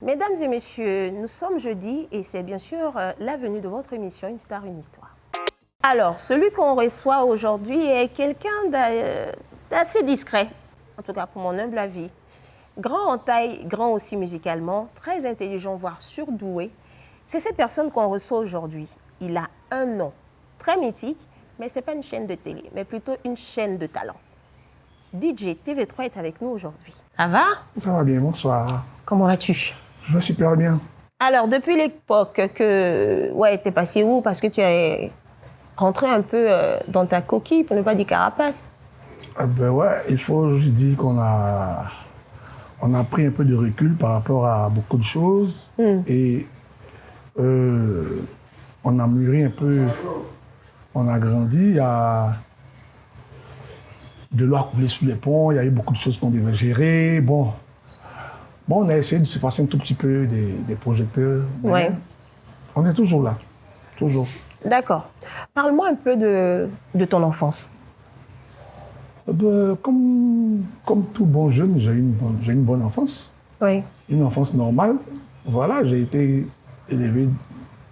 Mesdames et messieurs, nous sommes jeudi et c'est bien sûr la venue de votre émission Une Star, une Histoire. Alors, celui qu'on reçoit aujourd'hui est quelqu'un d'assez discret, en tout cas pour mon humble avis. Grand en taille, grand aussi musicalement, très intelligent, voire surdoué. C'est cette personne qu'on reçoit aujourd'hui. Il a un nom très mythique, mais ce n'est pas une chaîne de télé, mais plutôt une chaîne de talent. DJ TV3 est avec nous aujourd'hui. Ça va? Ça va bien, bonsoir. Comment vas-tu? Je vais super bien. Alors, depuis l'époque que... Ouais, t'es passé où? Parce que tu es rentré un peu dans ta coquille, pour ne pas dire carapace. Ben ouais, il faut juste dire qu'on a pris un peu de recul par rapport à beaucoup de choses. Et on a mûri un peu, on a grandi. Il y a de l'eau à couler sous les ponts, il y a eu beaucoup de choses qu'on devait gérer. Bon, on a essayé de se passer un tout petit peu des projecteurs. Ouais. On est toujours là, toujours. D'accord. Parle-moi un peu de ton enfance. Comme tout bon jeune, j'ai eu une bonne enfance. Oui. Une enfance normale. Voilà, j'ai été élevé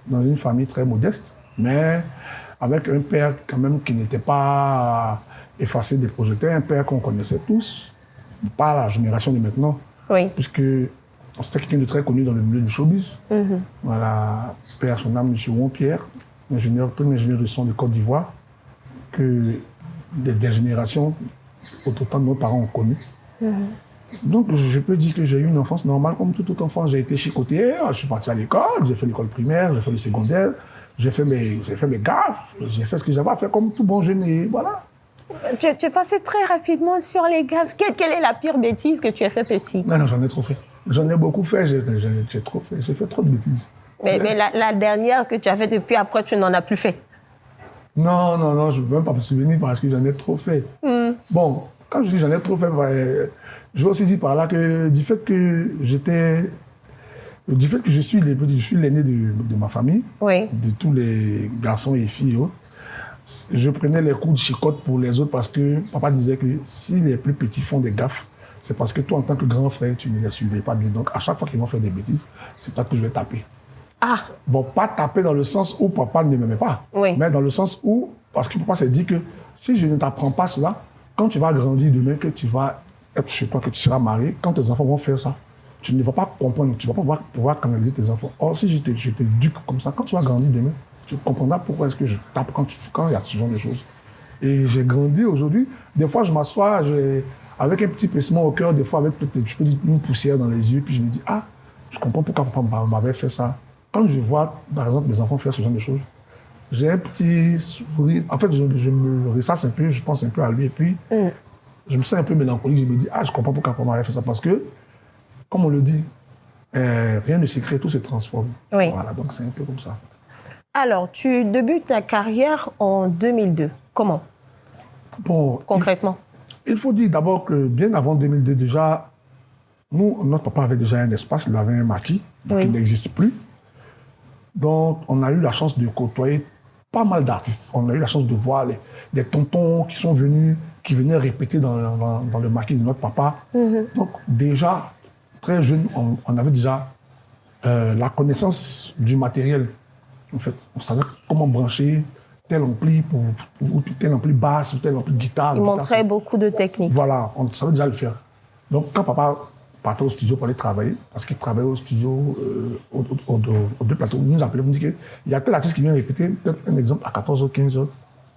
dans une famille très modeste, mais avec un père quand même qui n'était pas effacé des projecteurs, un père qu'on connaissait tous, pas la génération de maintenant, Oui. puisque c'était quelqu'un de très connu dans le milieu du showbiz. Voilà, père son nom, M. Won-Pierre, premier ingénieur de son de Côte d'Ivoire, que des générations, autant de nos parents ont connu. Donc, je peux dire que j'ai eu une enfance normale comme tout autre enfant. J'ai été chicoté, je suis parti à l'école, j'ai fait l'école primaire, j'ai fait le secondaire, j'ai fait mes gaffes, j'ai fait ce que j'avais à faire comme tout bon jeune et voilà. Tu es passé très rapidement sur les gaffes. Quelle est la pire bêtise que tu as fait petit? Non, j'en ai trop fait. J'en ai beaucoup fait, j'ai trop fait. J'ai fait trop de bêtises. Mais la dernière que tu as faite et puis après, tu n'en as plus fait. Non, je ne peux même pas me souvenir parce que j'en ai trop fait. Bon, quand je dis j'en ai trop fait, je veux aussi dire par là que du fait que je suis l'aîné de ma famille, Oui. de tous les garçons et filles et autres, je prenais les coups de chicotte pour les autres parce que papa disait que si les plus petits font des gaffes, c'est parce que toi, en tant que grand frère, tu ne les suivais pas bien. Donc, à chaque fois qu'ils vont faire des bêtises, c'est toi que je vais taper. Ah. Bon, pas taper dans le sens où papa ne m'aimait pas, mais dans le sens où, parce que papa s'est dit que si je ne t'apprends pas cela, quand tu vas grandir demain, que tu vas être chez toi, que tu seras marié, quand tes enfants vont faire ça, tu ne vas pas comprendre, tu ne vas pas pouvoir canaliser tes enfants. Or, si je t'éduque comme ça, quand tu vas grandir demain, tu comprendras pourquoi est-ce que je tape quand il y a ce genre de choses. Et j'ai grandi aujourd'hui. Des fois, je m'assois avec un petit pincement au cœur, des fois avec peut-être, je peux dire, une poussière dans les yeux, puis je me dis, ah, je comprends pourquoi papa m'avait fait ça. Quand je vois, par exemple, mes enfants faire ce genre de choses, j'ai un petit sourire. En fait, je me ressasse un peu, je pense un peu à lui, et puis je me sens un peu mélancolique. Je me dis, ah, je comprends pourquoi papa m'avait fait ça. Parce que, comme on le dit, rien ne se crée, tout se transforme. Oui. Voilà, donc c'est un peu comme ça. Alors, tu débutes ta carrière en 2002. Comment? Bon, concrètement? Il faut dire d'abord que bien avant 2002, déjà, notre papa avait déjà un espace, il avait un maquis, donc il n'existe plus. Donc, on a eu la chance de côtoyer pas mal d'artistes. On a eu la chance de voir les tontons qui sont venus, qui venaient répéter dans le maquis de notre papa. Donc, déjà, très jeune, on avait déjà la connaissance du matériel. En fait, on savait comment brancher tel ampli ou tel ampli basse ou tel ampli guitare. Il montrait beaucoup de techniques. Voilà, on savait déjà le faire. Donc, quand papa partait au studio pour aller travailler, parce qu'il travaillait au studio, aux deux plateaux, il nous appelait, il nous dit qu'il y a tel artiste qui vient répéter, peut-être un exemple à 14h, 15h.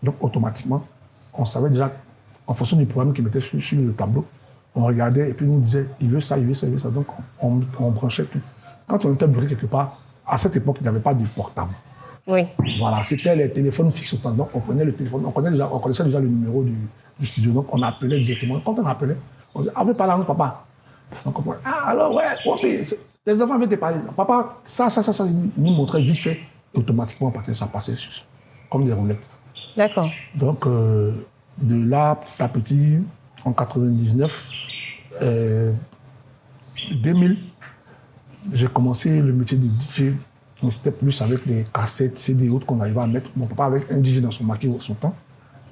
Donc, automatiquement, on savait déjà, en fonction du programme qu'il mettait sur le tableau, on regardait et puis il nous disait, il veut ça, il veut ça, il veut ça. Donc, on branchait tout. Quand on était bloqué quelque part, à cette époque, il n'y avait pas de portable. Oui. Voilà, c'était les téléphones fixes autant. Donc, on prenait le téléphone, on connaissait déjà le numéro du studio. Donc, on appelait directement. Quand on appelait, on disait, ah, veut parler à notre papa. Donc, on prenait, ah, alors, ouais, les enfants viennent te parler. Papa, ça, il nous montrait vite fait. Et automatiquement, ça passait comme des roulettes. D'accord. Donc, de là, petit à petit, en 99, 2000, j'ai commencé le métier de DJ. Mais c'était plus avec les cassettes, CD et autres qu'on arrivait à mettre. Mon papa avait un DJ dans son maquis son temps,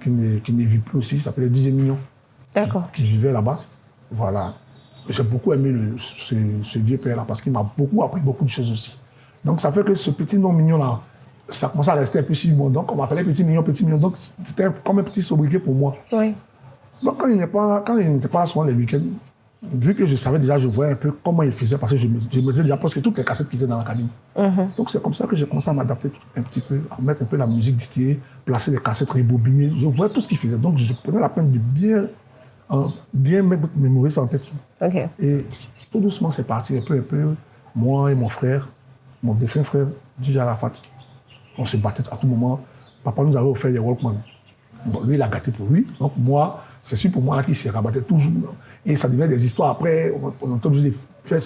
qui ne vit plus aussi, il s'appelait DJ Mignon. D'accord. Qui vivait là-bas. Voilà. j'ai beaucoup aimé ce vieux père-là parce qu'il m'a beaucoup appris beaucoup de choses aussi. Donc, ça fait que ce petit nom mignon-là, ça commençait à rester un peu si bon. Donc, on m'appelait petit mignon. Donc, c'était comme un petit sobriquet pour moi. Oui. Donc, quand il n'était pas souvent les week-ends, vu que je savais déjà, je voyais un peu comment il faisait, parce que je me disais déjà presque toutes les cassettes qui étaient dans la cabine. Donc, c'est comme ça que j'ai commencé à m'adapter un petit peu, à mettre un peu la musique distillée, placer les cassettes rebobinées. Je voyais tout ce qu'il faisait. Donc, je prenais la peine de bien mémoriser ça en tête. Okay. Et tout doucement, c'est parti un peu. Moi et mon frère, mon défunt frère, DJ Arafat, on se battait à tout moment. Papa nous avait offert des Walkman. Bon, lui, il a gâté pour lui. Donc, moi, c'est celui pour moi là, qui se rabattait toujours. Et ça devenait des histoires. Après, on était obligé de faire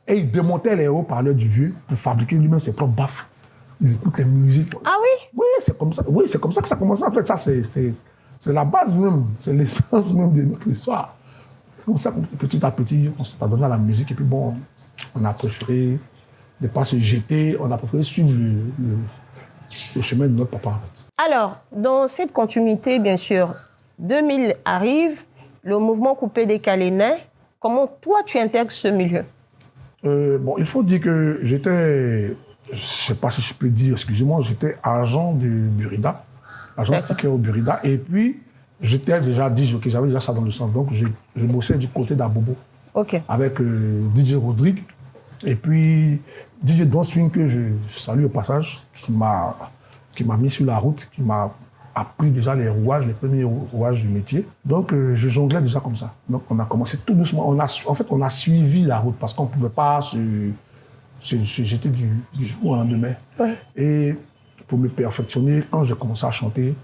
et il démontait les haut-parleurs du vieux pour fabriquer lui-même ses propres baffes. Il écoute les musiques. Ah oui? Oui, c'est comme ça. Oui, c'est comme ça que ça commence. En fait, ça, c'est la base même. C'est l'essence même de notre histoire. C'est comme ça que petit à petit, on s'est adonné à la musique. Et puis bon, on a préféré ne pas se jeter. On a préféré suivre le chemin de notre papa. En fait. Alors, dans cette continuité, bien sûr, 2000 arrive, le mouvement coupé-décalé naît. Comment toi, tu intègres ce milieu? Bon, il faut dire que j'étais, je ne sais pas si je peux dire, excusez-moi, j'étais agent du Burida, agent sticker au Burida. Et puis, j'étais déjà DJ, j'avais déjà ça dans le sang. Donc, je bossais du côté d'Abobo. Okay. Avec DJ Rodrigue. Et puis, DJ Don Swing, que je salue au passage, qui m'a mis sur la route, qui m'a appris déjà les premiers rouages du métier. Donc, je jonglais déjà comme ça. Donc, on a commencé tout doucement. On a suivi la route parce qu'on ne pouvait pas se jeter du jour au lendemain. Ouais. Et pour me perfectionner, quand j'ai commencé à chanter,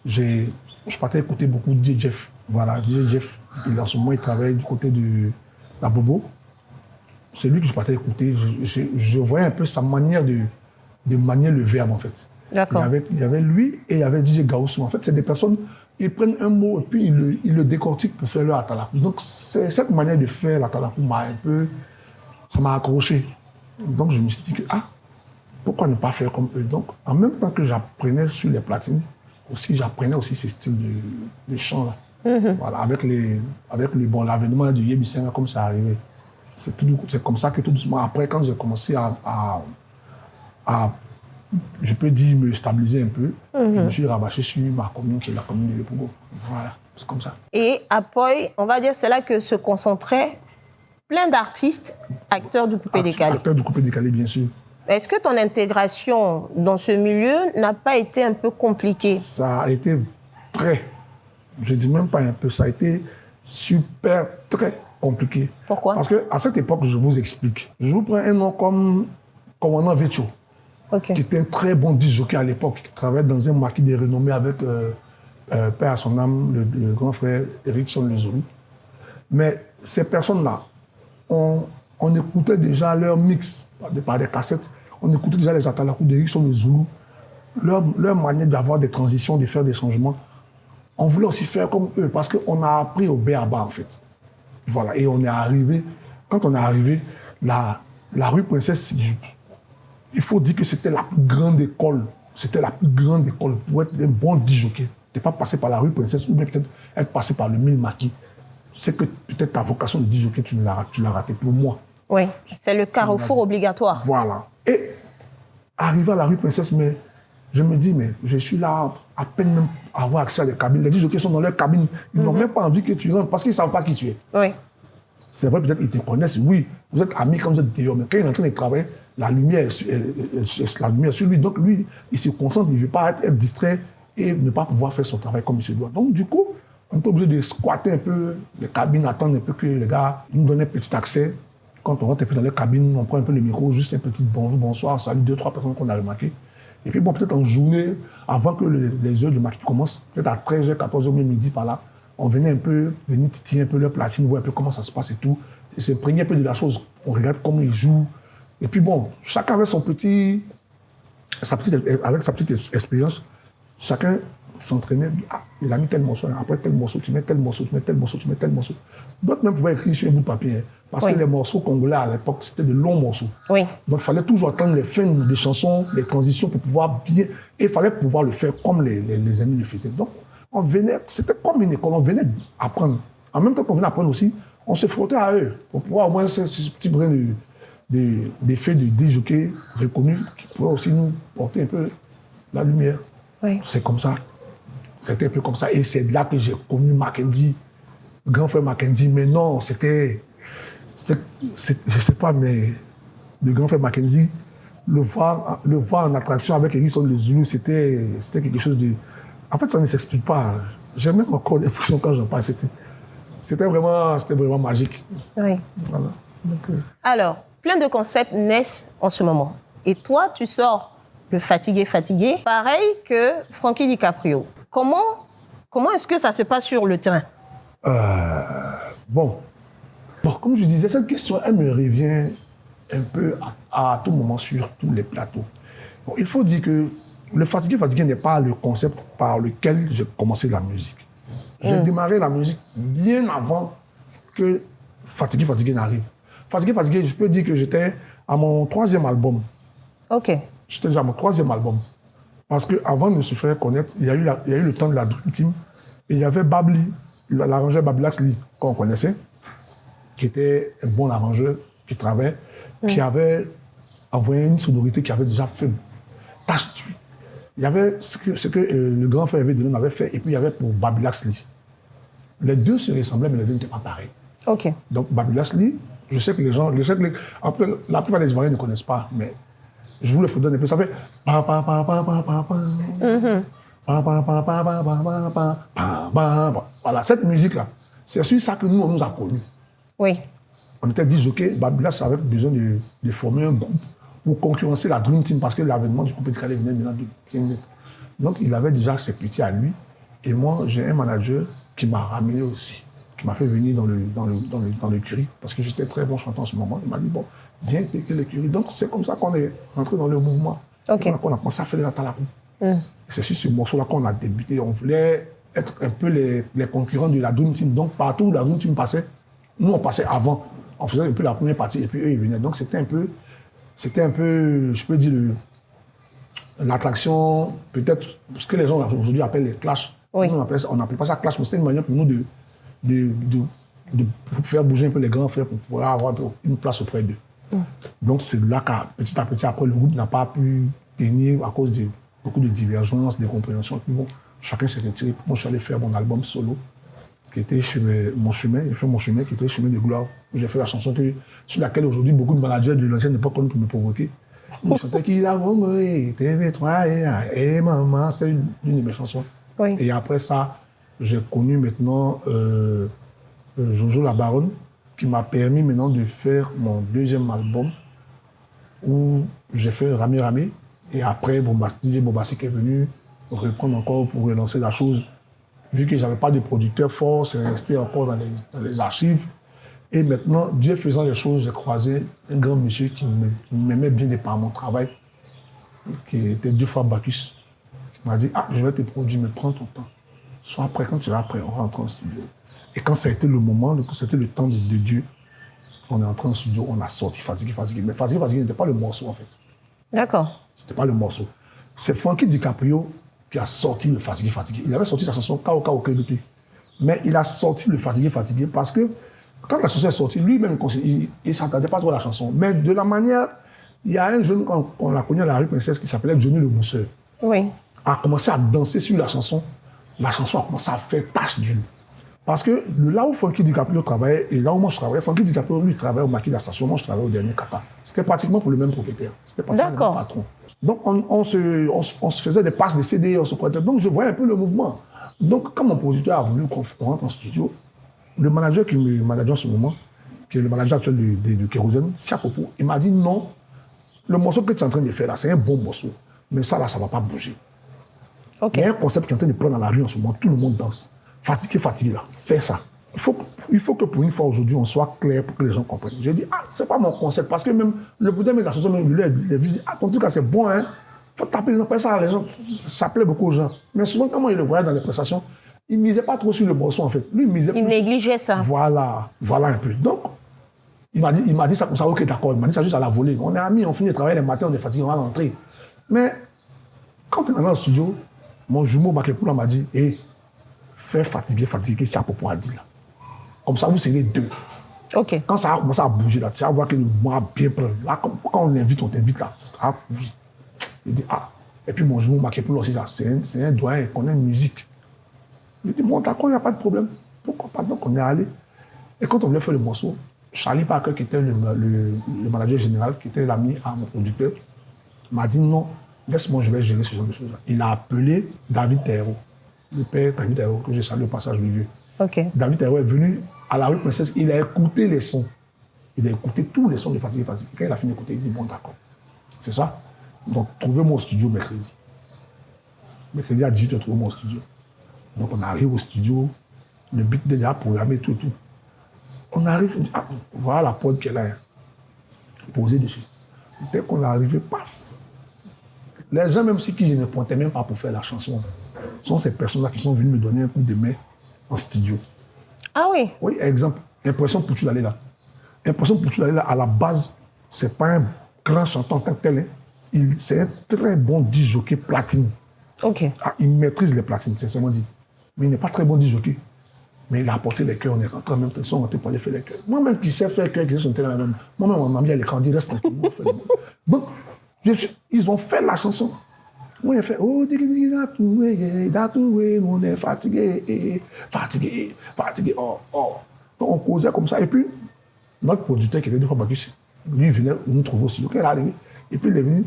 je partais écouter beaucoup de DJ Jeff. Voilà, DJ Jeff. En ce moment, il travaille du côté de la Bobo. C'est lui que je partais écouter. Je voyais un peu sa manière de manier le verbe, en fait. D'accord. Il y avait lui et il y avait DJ Gaoussou. En fait, c'est des personnes, ils prennent un mot et puis ils le décortiquent pour faire leur atalakou. Donc, cette manière de faire l'atalakou ça m'a accroché. Donc, je me suis dit que, pourquoi ne pas faire comme eux? Donc, en même temps que j'apprenais sur les platines, j'apprenais aussi ces styles de chant-là. Voilà, avec l'avènement du Yébissenga, comme ça arrivait. C'est comme ça que tout doucement, après, quand j'ai commencé à je peux dire, me stabiliser un peu, je me suis rabâché sur ma commune, qui est la commune de Lepougo. Voilà, c'est comme ça. Et après, on va dire, c'est là que se concentraient plein d'artistes, acteurs du coupé-décalé. Acteurs du coupé-décalé, bien sûr. Est-ce que ton intégration dans ce milieu n'a pas été un peu compliquée? Ça a été je ne dis même pas un peu, ça a été super, très compliqué. Pourquoi? Parce qu'à cette époque, je vous explique. Je vous prends un nom comme Commandant Vetcho. Okay. Qui était un très bon disjockey à l'époque, qui travaillait dans un maquis de renommée avec, père à son âme, le grand frère Erickson Le Zoulou. Mais ces personnes-là, on écoutait déjà leur mix par des cassettes, on écoutait déjà les atalakou d'Erickson Le Zoulou, leur manière d'avoir des transitions, de faire des changements. On voulait aussi faire comme eux, parce qu'on a appris au B.A.B.A. en fait. Voilà, et on est arrivé, quand on est arrivé, la rue Princesse, il faut dire que c'était la plus grande école. C'était la plus grande école pour être un bon disjockey. Tu n'es pas passé par la rue Princesse ou bien peut-être être passé par le Mille Maquis. C'est que peut-être ta vocation de disjockey, tu l'as raté pour moi. Oui, c'est le carrefour obligatoire. Voilà. Et arrivé à la rue Princesse, mais je me dis, mais je suis là à peine même avoir accès à des cabines. Les disjockeys sont dans leur cabine. Ils n'ont même pas envie que tu rentres parce qu'ils ne savent pas qui tu es. Oui. C'est vrai, peut-être qu'ils te connaissent. Oui, vous êtes amis quand vous êtes dehors. Mais quand il est en train de travailler, la lumière est sur lui. Donc lui, il se concentre, il ne veut pas être distrait et ne pas pouvoir faire son travail comme il se doit. Donc du coup, on est obligé de squatter un peu les cabines, attendre un peu que les gars nous donnent un petit accès. Quand on rentre un peu dans les cabines, on prend un peu le micro, juste un petit bonjour, bonsoir, salut, 2-3 personnes qu'on a remarquées. Et puis bon, peut-être en journée, avant que les heures de maquis commencent, peut-être à 13h, 14h, même midi par là, on venait venir titiller un peu leur platine, voir un peu comment ça se passe et tout. Et s'imprégner un peu de la chose. On regarde comment ils jouent. Et puis bon, chacun avec avec sa petite expérience, chacun s'entraînait. Ah, il a mis tel morceau, après tel morceau, tu mets tel morceau, tu mets tel morceau, tu mets tel morceau. D'autres même pouvaient écrire sur un bout de papier. Parce que les morceaux congolais à l'époque, c'était de longs morceaux. Oui. Donc il fallait toujours attendre les fins des chansons, les transitions pour pouvoir bien. Et il fallait pouvoir le faire comme les amis le faisaient. Donc on venait, c'était comme une école, on venait apprendre. En même temps qu'on venait apprendre aussi, on se frottait à eux pour pouvoir au moins ce petit brin d'effet de disjockey reconnu qui pourrait aussi nous porter un peu la lumière. Oui. C'est comme ça. C'était un peu comme ça. Et c'est là que j'ai connu Mackenzie, le grand frère Mackenzie. Mais non, c'était je sais pas, mais le grand frère Mackenzie, le voir en attraction avec Erickson le Zulu, c'était quelque chose de... En fait, ça ne s'explique pas. J'ai même encore des frissons quand j'en parle. C'était vraiment magique. Oui. Voilà. Donc, alors, plein de concepts naissent en ce moment. Et toi, tu sors le Fatigué, pareil que Frankie DiCaprio. Comment est-ce que ça se passe sur le terrain? Bon, comme je disais, cette question, elle me revient un peu à tout moment sur tous les plateaux. Bon, il faut dire que le Fatigué n'est pas le concept par lequel j'ai commencé la musique. J'ai démarré la musique bien avant que Fatigué n'arrive. Fatigué, je peux dire que j'étais à mon 3e album. Ok. J'étais déjà à mon 3e album. Parce qu'avant de se faire connaître, il y a eu le temps de la Dream Team. Et il y avait Babli, l'arrangeur Babilax Lee, qu'on connaissait, qui était un bon arrangeur, qui travaillait, qui avait envoyé une sonorité qui avait déjà fait tache d'huile. Il y avait ce que le grand frère Hervé Delhomme avait fait, et puis il y avait pour Babilax Lee. Les deux se ressemblaient, mais les deux n'étaient pas pareils. Ok. Donc Babilax Lee, je sais que après, la plupart des Ivoiriens ne connaissent pas, mais je vous le fais donner un peu. Ça fait... Voilà, cette musique-là, c'est sur ça que nous, on nous a connus. Oui. On était dit, OK, Babilax avait besoin de former un groupe pour concurrencer la Dream Team, parce que l'avènement du groupe de Calais venait maintenant de... Donc, il avait déjà ses petits à lui. Et moi, j'ai un manager qui m'a ramené aussi, qui m'a fait venir dans le curry, parce que j'étais très bon chanteur en ce moment. Il m'a dit, bon, viens intégrer le curry. Donc, c'est comme ça qu'on est rentré dans le mouvement. Okay. On a commencé à faire des Atalakou. C'est sur ce morceau-là qu'on a débuté. On voulait être un peu les concurrents de la Dream Team. Donc, partout où la Dream Team passait, nous, on passait avant. On faisait un peu la première partie, et puis eux, ils venaient. Donc, c'était un peu, je peux dire, l'attraction, peut-être, ce que les gens aujourd'hui appellent les clashs. Oui. On n'appelait pas ça clash, mais c'était une manière pour nous de faire bouger un peu les grands frères pour pouvoir avoir une place auprès d'eux. Donc, c'est là qu'à petit à petit, après, le groupe n'a pas pu tenir à cause de beaucoup de divergences, de compréhensions. Puis bon, chacun s'est retiré. Moi, je suis allé faire mon album solo, qui était Mon Chemin. J'ai fait Mon Chemin, qui était Chemin de gloire. J'ai fait la chanson sur laquelle aujourd'hui beaucoup de managers de l'ancienne époque pour me provoquer. Ils chantaient qu'il a remué, TV3 et maman. C'est une de mes chansons. Oui. Et après ça, j'ai connu maintenant Jojo la Baronne, qui m'a permis maintenant de faire mon 2e album, où j'ai fait Rami Rami. Et après, DJ Bombastic est venu reprendre encore pour relancer la chose. Vu que je n'avais pas de producteur fort, c'est resté encore dans les archives. Et maintenant, Dieu faisant les choses, j'ai croisé un grand monsieur qui m'aimait bien de par mon travail, qui était 2 fois Bacchus. Il m'a dit, je vais te produire, mais prends ton temps. Soit après, quand tu seras prêt, on rentre en studio. Et quand ça a été le moment, quand c'était le temps de Dieu, on est entré en studio, on a sorti Fatigué. Mais Fatigué n'était pas le morceau, en fait. D'accord. C'était pas le morceau. C'est Frankie DiCaprio qui a sorti le Fatigué. Il avait sorti sa chanson Kao KBT. Mais il a sorti le Fatigué parce que quand la chanson est sortie, lui-même, il ne s'entendait pas trop à la chanson. Mais de la manière, il y a un jeune, on l'a connu à la rue Princesse, qui s'appelait Johnny le Mousseur. Oui. A commencé à danser sur la chanson a commencé à faire tache d'huile. Parce que là où Frankie DiCaprio travaillait et là où moi je travaillais, Frankie DiCaprio, lui, travaillait au maquis de la station, moi je travaillais au dernier Kata. C'était pratiquement pour le même propriétaire. C'était pratiquement le même patron. Donc on se faisait des passes de CD, on se prêtait. Donc je voyais un peu le mouvement. Donc quand mon producteur a voulu qu'on rentre en studio, le manager qui me manageait en ce moment, qui est le manager actuel de Kérosène, Siapopo, il m'a dit non, le morceau que tu es en train de faire là, c'est un bon morceau. Mais ça là, ça ne va pas bouger. Okay. Il y a un concept qui est en train de prendre dans la rue en ce moment, tout le monde danse. Fatigué là, fais ça. Il faut que pour une fois aujourd'hui, on soit clair pour que les gens comprennent. J'ai dit, c'est pas mon concept, parce que même le bout de la chanson, même lui, il a dit, ton truc là, c'est bon, hein. Faut taper les gens, ça, les gens, ça plaît beaucoup aux gens. Mais souvent, comment il le voyait dans les prestations, il misait pas trop sur le morceau, en fait. Lui, il négligeait ça. Voilà un peu. Donc, il m'a dit ça comme ça, ok, d'accord. Il m'a dit ça juste à la volée. On est amis, on finit de travailler les matins, on est fatigué, on va rentrer. Mais, quand on est dans le studio, mon jumeau Makepoula m'a dit, fais Fatigué, c'est à propos à dire là. Comme ça, vous serez 2. Ok. Quand ça a commencé à bouger, là, tu vas voir que le mouvement a bien pris. Là, quand on l'invite, on t'invite là, ça a bougé. Il dit, ah. Et puis mon jour, Makepoulo aussi, c'est un doyen, il connaît une musique. Il dit, bon, d'accord, il n'y a pas de problème. Pourquoi pas? Donc, on est allé. Et quand on voulait faire le morceau, Charlie Parker, qui était le manager général, qui était l'ami à mon producteur, m'a dit, non, laisse-moi, je vais gérer ce genre de choses. Il a appelé David Terreau, le père David Terreau, que j'ai salué au passage, le vieux. Okay. David Terreau est venu à la rue Princesse, il a écouté les sons. Il a écouté tous les sons de Fatigué. Quand il a fini d'écouter, il dit, bon, d'accord, c'est ça. Donc, trouvez-moi au studio mercredi. Mercredi à 18h, trouvez-moi au studio. Donc, on arrive au studio, le beat est déjà programmé, tout et tout. On arrive, on dit, ah, voilà la prod qu'elle a posée dessus. Dès qu'on est arrivé, paf. Les gens, même si qui je ne pointais même pas pour faire la chanson, sont ces personnes-là qui sont venues me donner un coup de main en studio. Ah oui? Oui, exemple, Impression pour tout aller là. Impression pour tout aller là, à la base, c'est pas un grand chanteur en tant que tel. Hein. C'est un très bon disc-jockey platine. Ok. Ah, il maîtrise les platines, sincèrement dit. Mais il n'est pas très bon disc-jockey. Mais il a apporté les cœurs, on est rentré en même temps, ils sont rentrés pour aller faire les cœurs. Moi-même qui sais faire les cœurs, qui sais chanter la même. Moi-même, on m'a mis à l'écran, on dit reste tranquille. Donc, ils ont fait la chanson. Moi, il a fait oh, on est fatigué, fatigué, fatigué, oh, oh. Donc, on causait comme ça. Et puis, notre producteur qui était deux fois Bacchus, lui, il venait nous trouver aussi. Donc, il est arrivé. Et puis, il est venu.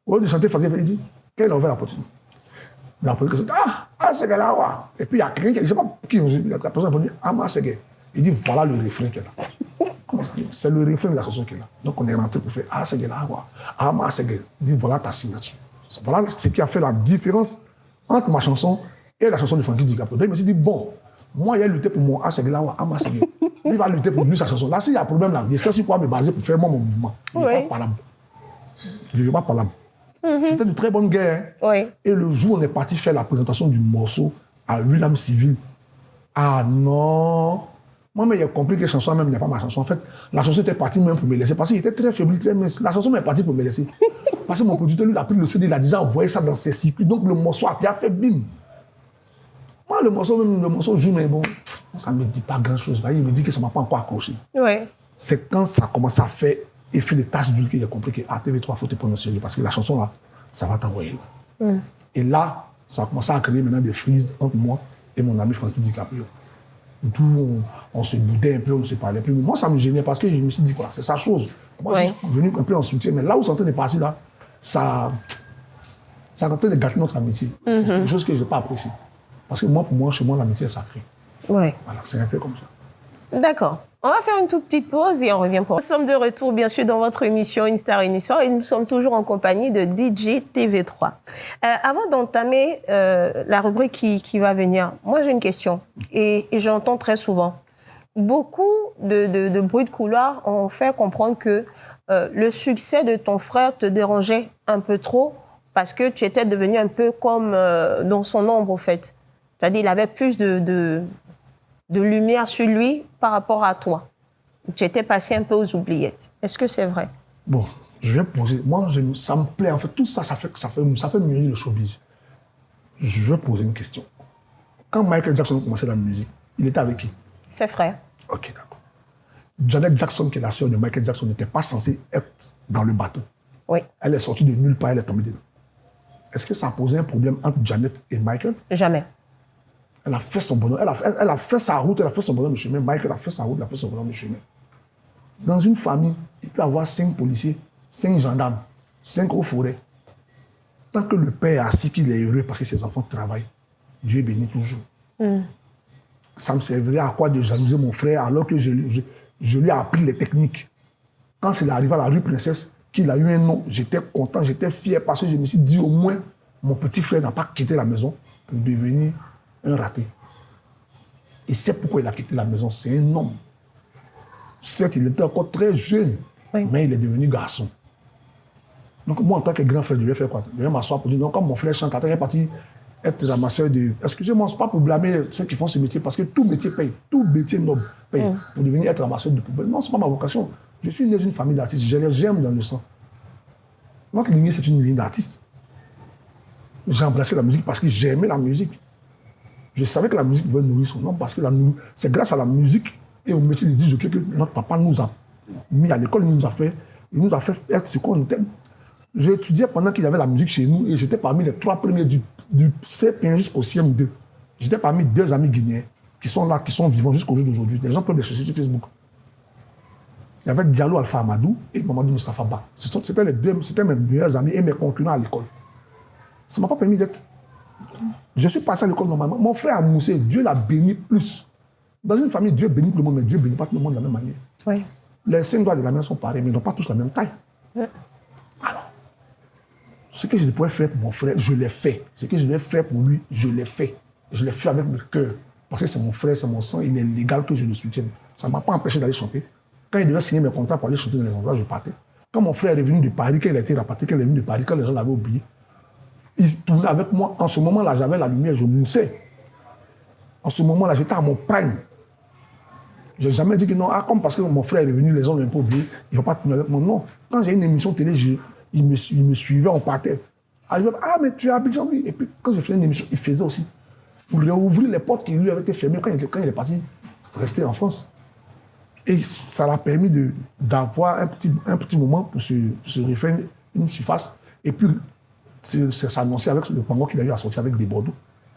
Au lieu de chanter fatigué, il dit quelle est ouvert la porte? La personne dit ah, c'est qu'elle a. Et puis il y a quelqu'un qui, je ne sais pas qui, la personne a répondu ah, c'est qu'elle. Il dit voilà le refrain qu'elle a. C'est le refrain de la chanson qu'elle a. Donc on est rentré pour faire ah, c'est qu'elle a. Ah, c'est qu'elle. Il dit voilà ta signature. Voilà ce qui a fait la différence entre ma chanson et la chanson de Frankie DiCaprio. Donc il me dit bon, moi il a lutté pour mon ah, c'est qu'elle a. Ah, c'est qu'elle. Lui il va lutter pour lui sa chanson. Là, s'il y a un problème là, il sait sur quoi me baser pour faire moi mon mouvement. Il n'est pas parlable. Je ne vais pas parlable. C'était de très bonne guerre. Hein? Oui. Et le jour où on est parti faire la présentation du morceau à William Civil, ah non, moi, mais il a compris que la chanson, même, il n'y a pas ma chanson. En fait, la chanson était partie même pour me laisser. Parce qu'il était très faible, très mince. La chanson est partie pour me laisser. Parce que mon producteur, lui, il a pris le CD, il a déjà envoyé ça dans ses circuits. Donc le morceau a déjà fait bim. Moi, le morceau joue, mais bon, ça ne me dit pas grand-chose. Il me dit que ça ne m'a pas encore accroché. Oui. C'est quand ça commence à faire effet de taches d'huile qu'il a compris que TV3, il faut te prendre au sérieux. Parce que la chanson, là, ça va t'envoyer. Et là, ça a commencé à créer maintenant des frises entre moi et mon ami Frankie DiCaprio. D'où on se boudait un peu, on ne se parlait plus. Moi, ça me gênait parce que je me suis dit, quoi, c'est sa chose. Moi, je suis venu un peu en soutien. Mais là où c'est en train de partir, là, ça est en train de gâter notre amitié. C'est quelque chose que je n'ai pas apprécié. Parce que moi, pour moi, chez moi, l'amitié est sacrée. Ouais. Voilà, c'est un peu comme ça. D'accord. On va faire une toute petite pause et on revient pour... Nous sommes de retour, bien sûr, dans votre émission Une Star, Une Histoire et nous sommes toujours en compagnie de DJ TV3. Avant d'entamer la rubrique qui va venir, moi, j'ai une question et j'entends très souvent. Beaucoup de bruits de couloir ont fait comprendre que le succès de ton frère te dérangeait un peu trop parce que tu étais devenu un peu comme dans son ombre, au fait. C'est-à-dire qu'il avait plus de lumière sur lui par rapport à toi. Tu étais passé un peu aux oubliettes. Est-ce que c'est vrai? Bon, je vais poser... Moi, ça me plaît. En fait, tout ça, ça fait mûrir le showbiz. Je vais poser une question. Quand Michael Jackson a commencé la musique, il était avec qui? Ses frères. Ok, d'accord. Janet Jackson, qui est la sœur de Michael Jackson, n'était pas censée être dans le bateau. Oui. Elle est sortie de nulle part, elle est tombée dedans. Est-ce que ça a posé un problème entre Janet et Michael? Jamais. Elle a fait son bonhomme, elle a fait sa route, elle a fait son bonhomme de chemin. Michael a fait sa route, elle a fait son bonhomme de chemin. Dans une famille, il peut y avoir 5 policiers, 5 gendarmes, 5 hauts forêts. Tant que le père est assis, qu'il est heureux parce que ses enfants travaillent, Dieu bénit toujours. Ça me servirait à quoi de jalouser mon frère alors que je lui ai appris les techniques. Quand il est arrivé à la rue Princesse, qu'il a eu un nom, j'étais content, j'étais fier parce que je me suis dit au moins, mon petit frère n'a pas quitté la maison pour devenir un raté. Et c'est pourquoi il a quitté la maison. C'est un homme. Certes, il était encore très jeune, mais il est devenu garçon. Donc moi, en tant que grand frère, je vais faire quoi? Je vais m'asseoir pour dire, non, comme mon frère chante, il est parti être ramasseur de... Excusez-moi, ce n'est pas pour blâmer ceux qui font ce métier, parce que tout métier paye, tout métier noble paye. Pour devenir être ramasseur de poubelle. Non, ce n'est pas ma vocation. Je suis né d'une famille d'artistes, j'aime dans le sang. Notre lignée, c'est une ligne d'artistes. J'ai embrassé la musique parce que j'aimais la musique. Je savais que la musique pouvait nourrir son homme parce que c'est grâce à la musique et au métier de disjockey que notre papa nous a mis à l'école, il nous a fait être ce qu'on était. J'ai étudié pendant qu'il y avait la musique chez nous et j'étais parmi les 3 premiers du CP1 jusqu'au CM2. J'étais parmi 2 amis guinéens qui sont là, qui sont vivants jusqu'au jour d'aujourd'hui. Les gens peuvent les chercher sur Facebook. Il y avait Diallo Alpha Amadou et Mamadou Mustafa Ba. C'était mes meilleurs amis et mes concurrents à l'école. Ça ne m'a pas permis d'être... Je suis passé à l'école normalement. Mon frère a moussé, Dieu l'a béni plus. Dans une famille, Dieu bénit tout le monde, mais Dieu ne bénit pas tout le monde de la même manière. Oui. Les 5 doigts de la main sont pareils, mais ils n'ont pas tous la même taille. Oui. Alors, ce que je pouvais faire pour mon frère, je l'ai fait. Ce que je devais faire pour lui, je l'ai fait. Je l'ai fait avec le cœur. Parce que c'est mon frère, c'est mon sang, il est légal que je le soutienne. Ça ne m'a pas empêché d'aller chanter. Quand il devait signer mes contrats pour aller chanter dans les endroits, je partais. Quand mon frère est revenu de Paris, quand il a été rapatrié, quand il est venu de Paris, quand les gens l'avaient oublié, il tournait avec moi. En ce moment-là, j'avais la lumière, je moussais. En ce moment-là, j'étais à mon prime. Je n'ai jamais dit que non, comme parce que mon frère est revenu, les gens l'ont un peu oublié, il ne va pas tourner avec moi. Non. Quand j'ai une émission télé, il me suivait, on partait. Mais tu es à Abidjan, oui. Et puis, quand j'ai fait une émission, il faisait aussi. Pour lui ouvrir les portes qui lui avaient été fermées quand il est parti rester en France. Et ça l'a permis d'avoir un petit moment pour se refaire une surface. Et puis, s'annoncer avec le pango qu'il a eu à sortir avec des Bordeaux.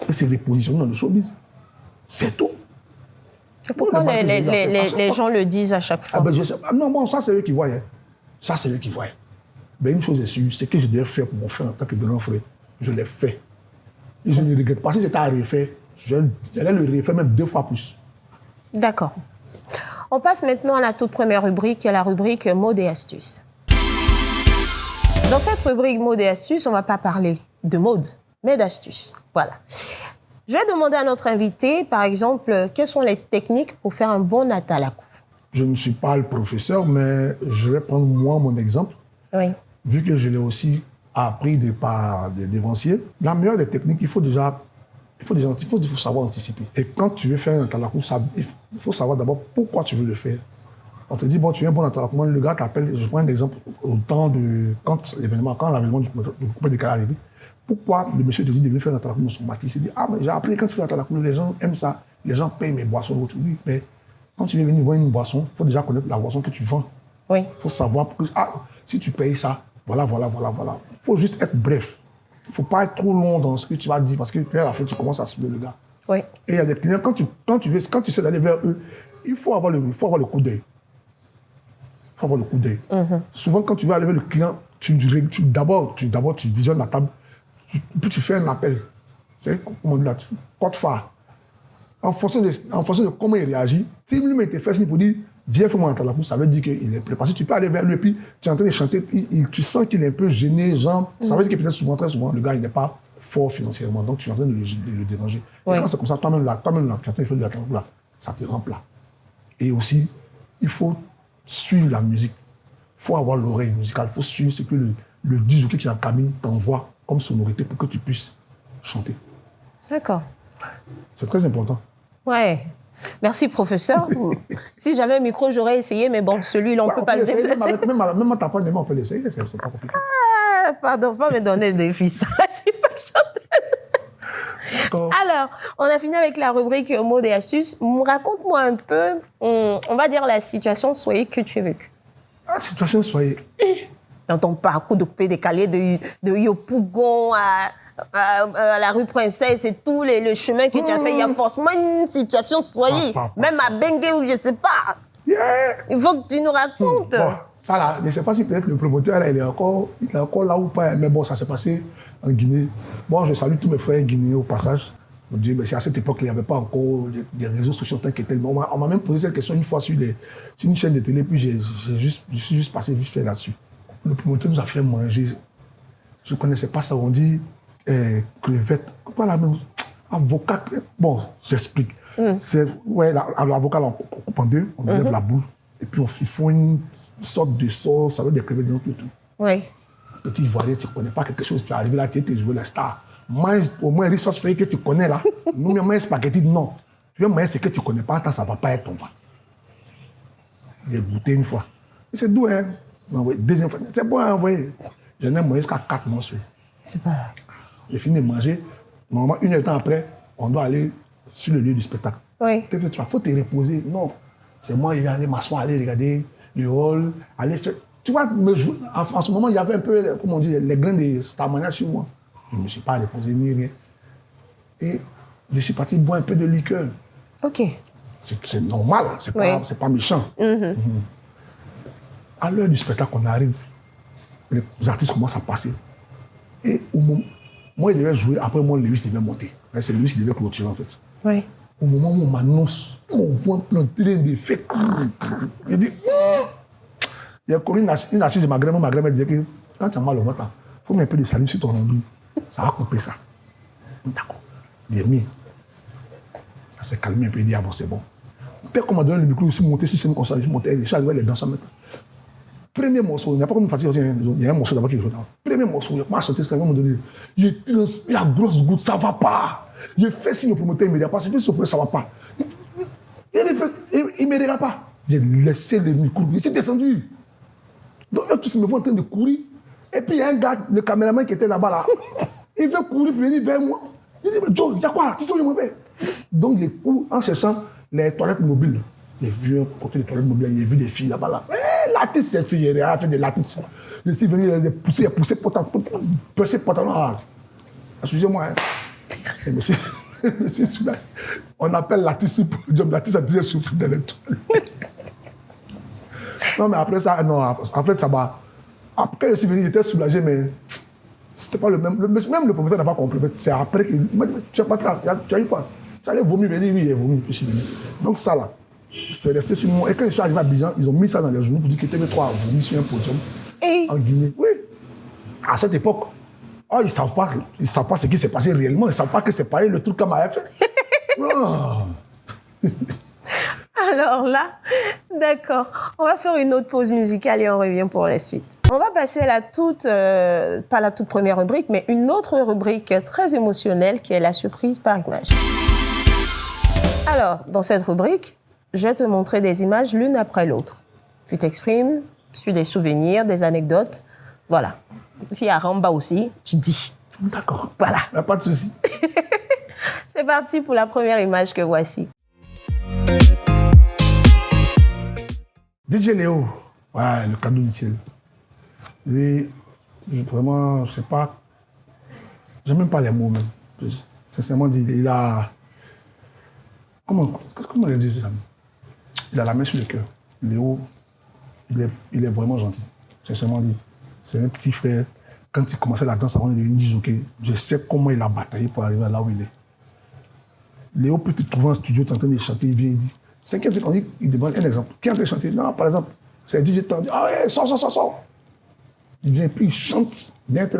Et se repositionner dans le showbiz. C'est tout. Et pourquoi les gens le disent à chaque fois? Non, bon, ça c'est eux qui voient. Hein. Ça c'est eux qui voient. Mais une chose est sûre, c'est que je devais faire pour mon frère en tant que grand frère. Je l'ai fait. Et je ne regrette pas. Si c'était à refaire, j'allais le refaire même 2 fois plus. D'accord. On passe maintenant à la toute première rubrique, qui est la rubrique mots et astuces. Dans cette rubrique mots et astuces, on ne va pas parler de mode, mais d'astuces. Voilà. Je vais demander à notre invité, par exemple, quelles sont les techniques pour faire un bon atalakou. Je ne suis pas le professeur, mais je vais prendre moi mon exemple. Oui. Vu que je l'ai aussi appris par des dévanciers, la meilleure des techniques, il faut savoir anticiper. Et quand tu veux faire un atalakou, il faut savoir d'abord pourquoi tu veux le faire. On te dit, bon, tu es un bon atalakou, le gars t'appelle, je prends un exemple, quand l'avènement du coupé décalé est arrivé, pourquoi le monsieur te dit de venir faire un atalakou dans son maquis? Il se dit, mais j'ai appris quand tu fais un atalakou, les gens aiment ça, les gens payent mes boissons. Oui, mais quand tu viens venir vendre une boisson, il faut déjà connaître la boisson que tu vends. Oui. Il faut savoir, si tu payes ça, voilà. Il faut juste être bref. Il ne faut pas être trop long dans ce que tu vas dire, parce que à la fin, tu commences à suivre le gars. Oui. Et il y a des clients, quand tu sais d'aller vers eux, il faut avoir le coup d'œil. Souvent, quand tu vas aller vers le client, d'abord, tu visionnes la table, puis tu fais un appel. C'est comment dire là, code phare. En fonction de comment il réagit, si lui-même te fait signe pour dire viens faire mon atalakou, ça veut dire qu'il est prêt. Parce que tu peux aller vers lui, puis tu es en train de chanter, puis tu sens qu'il est un peu gêné, genre, ça veut dire que peut-être très souvent, le gars, il n'est pas fort financièrement, donc tu es en train de le déranger. Ouais. Et quand c'est comme ça, toi-même, tu es en train de faire de l'atalakou, là, ça te rend plat. Et aussi, il faut suivre la musique. Il faut avoir l'oreille musicale, il faut suivre ce que le disjockey qui est en cabine t'envoie comme sonorité pour que tu puisses chanter. D'accord. C'est très important. Ouais. Merci, professeur. Si j'avais un micro, j'aurais essayé, mais bon, celui-là, on ne peut pas le développer. Même en tapant des mains, on peut l'essayer, c'est pas compliqué. Ah, pardon, pas me donner des défis, ça, je suis pas chanteuse. Alors, on a fini avec la rubrique mots et astuces. Raconte-moi un peu, on va dire la situation soyez que tu as vécue. La situation soyez. Dans ton parcours de coupé décalé de Yopougon à la rue Princesse et tout le chemin que tu as fait, il y a forcément une situation soyez. Même à Bengue ou je ne sais pas. Yeah. Il faut que tu nous racontes. Bon, ça là, je ne sais pas si peut-être le promoteur là, il est encore là ou pas, mais bon, ça s'est passé en Guinée. Bon, je salue tous mes frères guinéens au passage. Je me dis, mais c'est à cette époque, il n'y avait pas encore des réseaux sociaux tant que tellement. On m'a même posé cette question une fois sur une chaîne de télé, puis je suis juste passé vite fait là-dessus. Le promoteur nous a fait manger. Je ne connaissais pas ça, on dit crevettes. Voilà, même avocat. Bon, j'explique. C'est, ouais, l'avocat, on coupe en deux, on enlève la boule, et puis ils font une sorte de sauce avec des crevettes dedans et tout. Oui. Petit Ivoirien, tu ne connais pas quelque chose, tu es arrivé là, tu es joué la star. Mange au moins une sauce feuille que tu connais là. Nous, mais mange spaghetti, non. Tu veux manger ce que tu ne connais pas, ça ne va pas être ton vin. J'ai goûté une fois. Et c'est doux, hein. Deuxième fois, c'est bon à envoyer. J'en ai mangé jusqu'à 4 morceaux. C'est pas grave. J'ai fini de manger. Normalement, 1 heure de temps après, on doit aller sur le lieu du spectacle. Oui. Il faut te reposer. Non. C'est moi, il allait m'asseoir, aller regarder le rôle, aller faire. Tu vois, en ce moment, il y avait un peu, comment on dit, les grains de Starmania sur moi. Je ne me suis pas déposé ni rien. Et je suis parti boire un peu de liqueur. OK. C'est normal, c'est pas méchant. À l'heure du spectacle, on arrive, les artistes commencent à passer. Et au moment, moi, il devait jouer, après moi, Lewis devait monter. C'est Lewis qui devait clôturer, en fait. Oui. Au moment où on m'annonce, mon ventre en train de faire. Je dis, il y a une assise de ma grand-mère disait que quand tu as mal au ventre, il faut mettre un peu de salive sur ton omblic. Ça va couper ça. D'accord. Il est mis. Ça s'est calmé un peu, il dit, ah bon, c'est bon. Dès qu'on m'a donné le micro, je suis monté sur scène comme ça, je suis monté, je suis arrivé les danseurs maintenant. Premier morceau, il n'y a pas comme une fatigue, il y a un morceau d'abord qui joue. Premier morceau, il m'a chanté ce qu'il m'a donné. Il transpire à grosse goutte, ça ne va pas. Il fait signe au promoteur immédiatement, parce que ça ne va pas. Il ne me regarde pas. J'ai laissé le micro, il s'est descendu. Donc eux tous me voient en train de courir. Et puis il y a un gars, le caméraman qui était là-bas, là. Il veut courir pour venir vers moi. Il dit, mais Joe, il y a quoi? Qu'est-ce que je m'en fais? Donc il court en cherchant les toilettes mobiles. J'ai vu un côté des toilettes mobiles, j'ai vu des filles là-bas. Là. L'artiste, c'est il a fait de l'artiste. Je suis venu les pousser pantalon. Excusez-moi. Hein. Monsieur, on appelle l'artiste pour le job. L'artiste a déjà souffert dans les toilettes. Non, mais après ça, non, en fait, ça va. Après, je suis venu, j'étais soulagé, mais c'était pas le même. Même le promoteur n'a pas compris. C'est après qu'il m'a dit, tu as eu quoi? Ça allait vomir, il dit, oui, il est vomi. Donc ça là, c'est resté sur moi. Et quand je suis arrivé à Abidjan, ils ont mis ça dans les journaux pour dire que TV3 a vomi sur un podium en Guinée. Oui, à cette époque. Oh, ils ne savent pas ce qui s'est passé réellement. Ils ne savent pas que c'est pareil le truc comme avait fait. Oh. Alors là, d'accord. On va faire une autre pause musicale et on revient pour la suite. On va passer à pas la toute première rubrique, mais une autre rubrique très émotionnelle qui est la surprise par image. Alors, dans cette rubrique, je vais te montrer des images l'une après l'autre. Tu t'exprimes sur des souvenirs, des anecdotes. Voilà. S'il y a Ramba aussi, tu dis. D'accord. Voilà. Il n'y a pas de souci. C'est parti pour la première image que voici. DJ Léo, ouais, le cadeau du ciel. Lui, vraiment, je ne sais pas, je n'ai même pas les mots même. Sincèrement dit, il a... Comment le dire? Il a la main sur le cœur. Léo, il est vraiment gentil. Sincèrement dit. C'est un petit frère. Quand il commençait la danse avant de devenir disjockey, je sais comment il a bataillé pour arriver là où il est. Léo peut te trouver en studio, tu es en train de chanter, il vient, il dit. C'est qui on dit, il demande un exemple. Qui est en train de chanter? Non, par exemple, c'est DJ Tandy. Ah ouais, sors. Il vient, puis il chante d'être.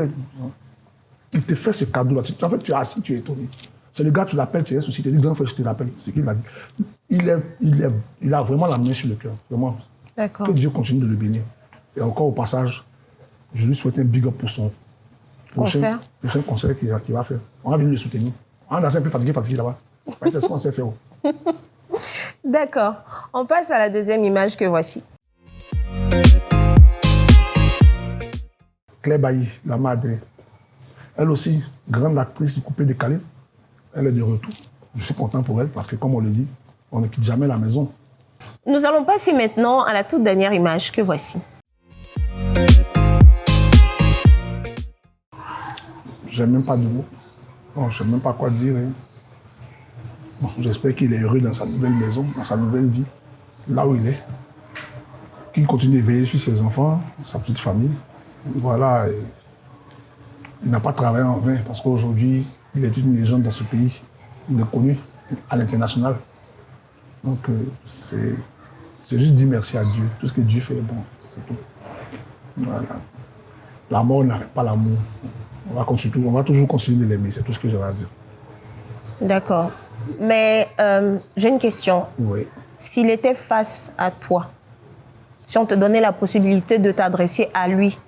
Il te fait ce cadeau-là. En fait, tu es assis, tu es étonné. C'est le gars, tu l'appelles, tu es un souci, tu dis, grand frère, je te rappelle. C'est ce qu'il a dit. Il a vraiment la main sur le cœur. Vraiment. D'accord. Que Dieu continue de le bénir. Et encore au passage, je lui souhaite un big up pour son prochain concert qu'il va faire. On va venir le soutenir. On est un peu fatigué là-bas. Ouais, c'est ce qu'on sait faire. D'accord. On passe à la deuxième image que voici. Claire Bailly, la madre. Elle aussi, grande actrice du coupé décalé. Elle est de retour. Je suis content pour elle parce que, comme on le dit, on ne quitte jamais la maison. Nous allons passer maintenant à la toute dernière image que voici. Je n'ai même pas de mots. Bon, je ne sais même pas quoi dire. Hein. Bon, j'espère qu'il est heureux dans sa nouvelle maison, dans sa nouvelle vie, là où il est. Qu'il continue de veiller sur ses enfants, sa petite famille. Voilà. Et il n'a pas travaillé en vain parce qu'aujourd'hui, il est une légende dans ce pays. Il est connu à l'international. Donc, c'est juste dire merci à Dieu. Tout ce que Dieu fait est bon, c'est tout. Voilà. La mort n'arrête pas l'amour. On va toujours continuer de l'aimer, c'est tout ce que j'ai à dire. D'accord. Mais j'ai une question. Oui. S'il était face à toi, si on te donnait la possibilité de t'adresser à lui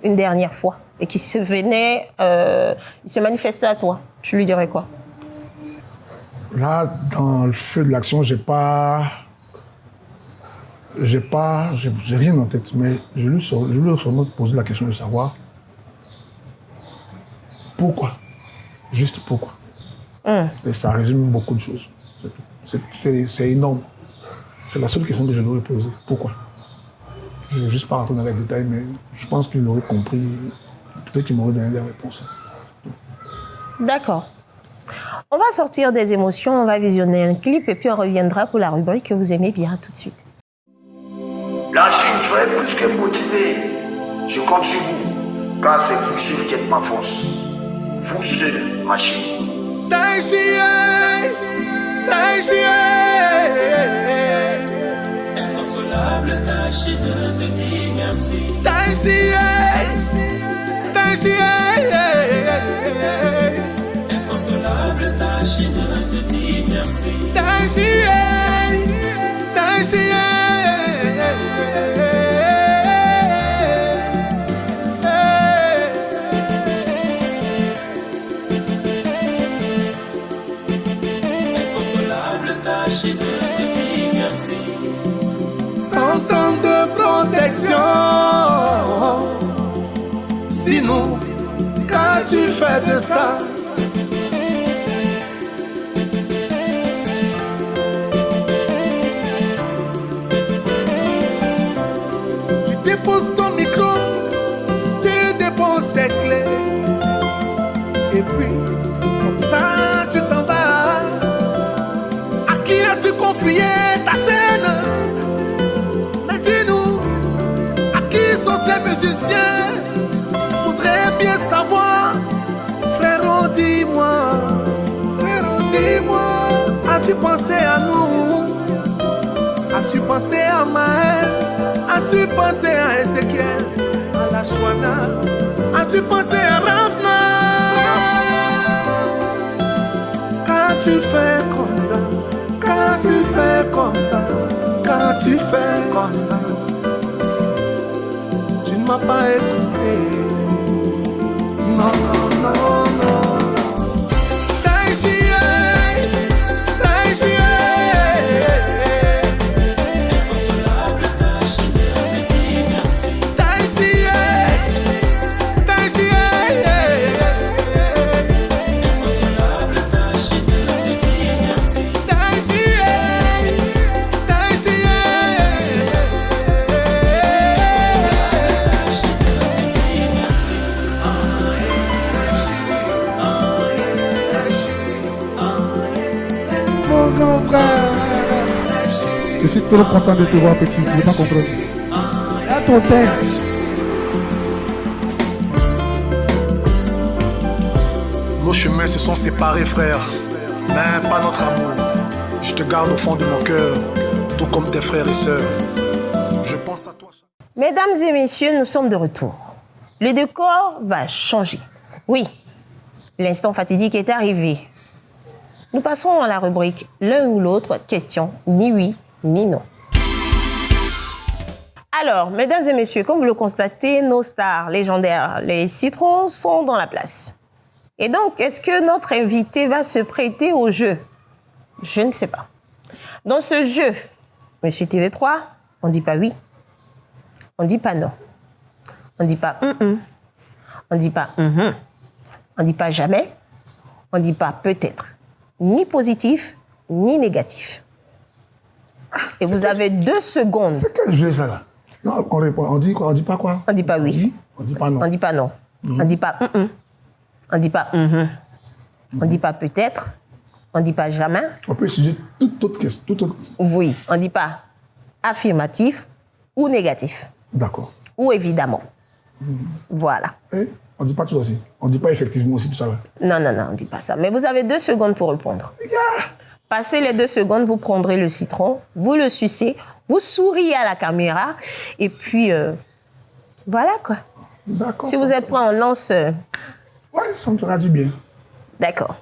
une dernière fois et qu'il se venait, il se manifestait à toi, tu lui dirais quoi? Là, dans le feu de l'action, j'ai rien en tête, mais je lui ai sûrement posé la question de savoir pourquoi. Juste pourquoi. Et ça résume beaucoup de choses. C'est énorme. C'est la seule question que je lui ai posée. Pourquoi? Je ne vais juste pas rentrer dans les détails, mais je pense qu'il aurait compris. Peut-être qu'il m'aurait donné des réponses. D'accord. On va sortir des émotions, on va visionner un clip et puis on reviendra pour la rubrique que vous aimez bien tout de suite. La Chine, soyez plus que motivé. Je compte sur vous, car c'est vous seul qui êtes ma force. Vous seul, ma Chine. Inconsolable, ta Chine te dit merci. Inconsolable, ta Chine te dit merci. Inconsolable, ta Chine te dit merci. 100 ans de protection. Dis-nous, qu'as-tu fait de ça? Tu déposes ton micro, tu déposes tes clés, et puis, comme ça, tu t'en vas. À qui as-tu confié ta scène? Mais dis-nous, à qui sont ces musiciens? Je voudrais bien savoir. Frérot, dis-moi, as-tu pensé à nous? As-tu pensé à Maël? As-tu pensé à Ezekiel? À la Chouana? As-tu pensé à Rafna? Quand tu fais comme ça, quand tu fais comme ça, quand tu fais comme ça, tu ne m'as pas écouté. Non, non, non, non. Inconsolable, ta Chine te dit merci. Inconsolable, ta Chine te dit merci. Mon grand frère, Je suis trop content de te voir, petit. Tu n'as pas compris. à ton père. Nos chemins se sont séparés, frère, mais pas notre amour. Je te garde au fond de mon cœur, tout comme tes frères et sœurs. Je pense à toi. Mesdames et messieurs, nous sommes de retour. Le décor va changer. Oui, l'instant fatidique est arrivé. Nous passons à la rubrique l'un ou l'autre question, ni oui, ni non. Alors, mesdames et messieurs, comme vous le constatez, nos stars légendaires, les citrons, sont dans la place. Et donc, est-ce que notre invité va se prêter au jeu? Je ne sais pas. Dans ce jeu, Monsieur TV3, on ne dit pas oui, on ne dit pas non, on ne dit pas on ne dit pas on ne dit pas jamais, on ne dit pas peut-être, ni positif, ni négatif. Et vous avez 2 secondes. C'est quel jeu ça là? Non, on répond. On dit quoi? On dit pas quoi? On ne dit pas oui. On dit pas non. On ne dit pas non. On ne dit pas on ne dit pas on ne dit pas peut-être. On ne dit pas jamais. On peut étudier toute autre question. Oui. On ne dit pas affirmatif ou négatif. D'accord. Ou évidemment. Voilà. Et on ne dit pas tout aussi. On ne dit pas effectivement aussi tout ça là. Non, on ne dit pas ça. Mais vous avez 2 secondes pour répondre. Passez les 2 secondes, vous prendrez le citron, vous le sucez, vous souriez à la caméra, et puis, voilà quoi. D'accord. Si vous êtes prêts, on lance... Ouais, ça me fera du bien. D'accord.